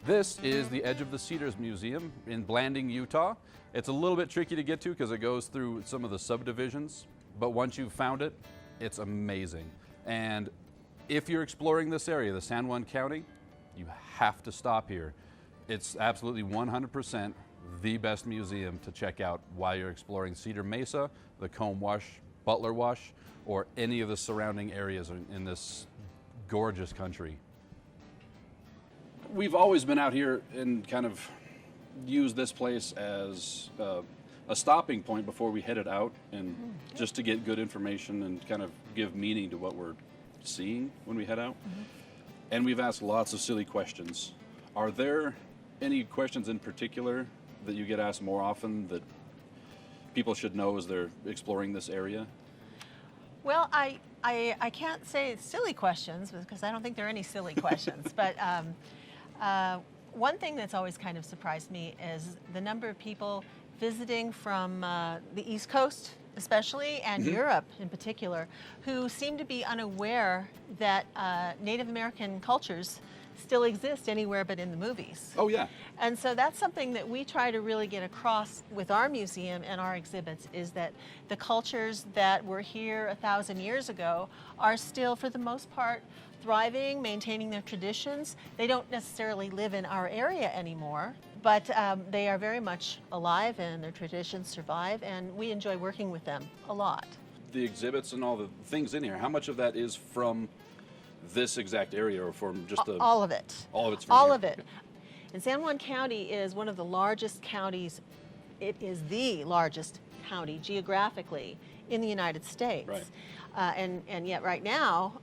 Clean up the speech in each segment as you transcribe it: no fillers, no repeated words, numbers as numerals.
This is the edge of the Cedars Museum in Blanding, Utah. It's a little bit tricky to get to because it goes through some of the subdivisions, but once you've found it, it's amazing. And if you're exploring this area, the San Juan County, you have to stop here. It's absolutely 100% the best museum to check out while you're exploring Cedar Mesa, the Comb Wash, Butler Wash, or any of the surrounding areas in this gorgeous country. We've always been out here and kind of used this place as a stopping point before we headed out, and just to get good information and kind of give meaning to what we're seeing when we head out. And we've asked lots of silly questions. Are there any questions in particular that you get asked more often that people should know as they're exploring this area? Well, I can't say silly questions because I don't think there are any silly questions, but one thing that's always kind of surprised me is the number of people visiting from the East Coast especially, and Europe in particular, who seem to be unaware that Native American cultures still exist anywhere but in the movies. Oh yeah. And so that's something that we try to really get across with our museum and our exhibits, is that the cultures that were here 1,000 years ago are still, for the most part, thriving, maintaining their traditions. They don't necessarily live in our area anymore, but they are very much alive and their traditions survive, and we enjoy working with them a lot. The exhibits and all the things in here, how much of that is from this exact area, or from just the... All of it. All of it's from All here? of it. And San Juan County is one of the largest counties. It is the largest county geographically in the United States. Right. And yet right now,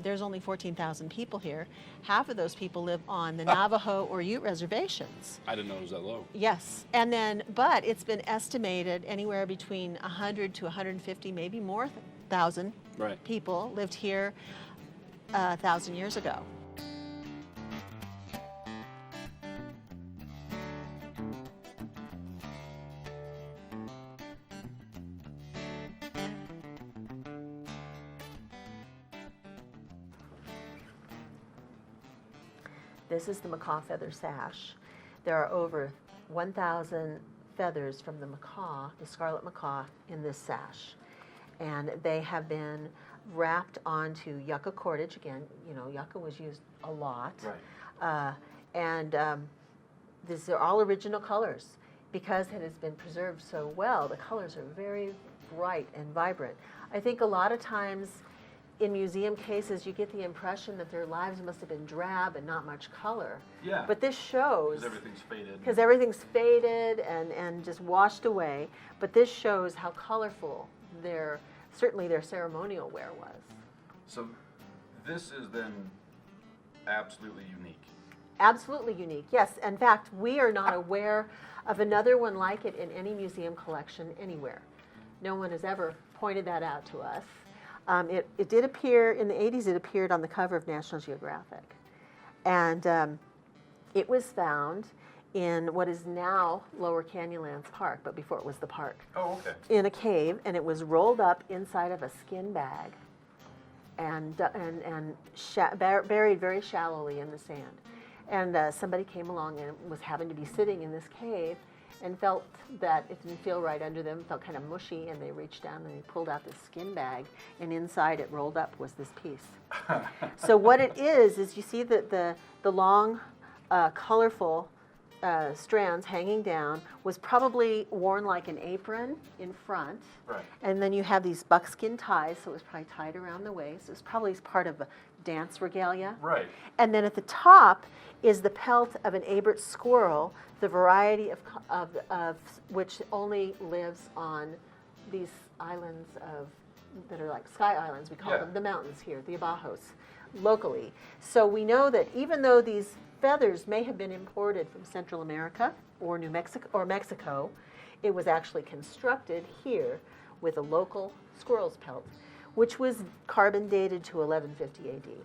there's only 14,000 people here. Half of those people live on the Navajo or Ute reservations. I didn't know it was that low. Yes, and then, but it's been estimated anywhere between 100 to 150, maybe more thousand people lived here 1,000 years ago. This is the macaw feather sash. There are over 1,000 feathers from the macaw, the scarlet macaw, in this sash. And they have been wrapped onto yucca cordage. Again, you know, yucca was used a lot. Right. These are all original colors. Because it has been preserved so well, the colors are very bright and vibrant. I think a lot of times in museum cases, you get the impression that their lives must have been drab and not much color. Yeah. But this shows... Because everything's faded. Because everything's faded and just washed away. But this shows how colorful certainly their ceremonial wear was. So this is then absolutely unique. Absolutely unique, yes. In fact, we are not aware of another one like it in any museum collection anywhere. No one has ever pointed that out to us. It did appear, in the 80s, it appeared on the cover of National Geographic. And it was found in what is now Lower Canyonlands Park, but before it was the park. Oh, okay. In a cave, and it was rolled up inside of a skin bag and buried very shallowly in the sand. And somebody came along and was having to be sitting in this cave and felt that it didn't feel right under them, felt kind of mushy, and they reached down and they pulled out this skin bag, and inside it rolled up was this piece. So what it is you see the long, colorful strands hanging down was probably worn like an apron in front. Right. And then you have these buckskin ties, so it was probably tied around the waist. It was probably part of a dance regalia. Right. And then at the top is the pelt of an Abert squirrel, the variety of which only lives on these islands that are like sky islands. We call them the mountains here, the Abajos, locally. So we know that even though these feathers may have been imported from Central America or New Mexico or Mexico, it was actually constructed here with a local squirrel's pelt, which was carbon dated to 1150 AD.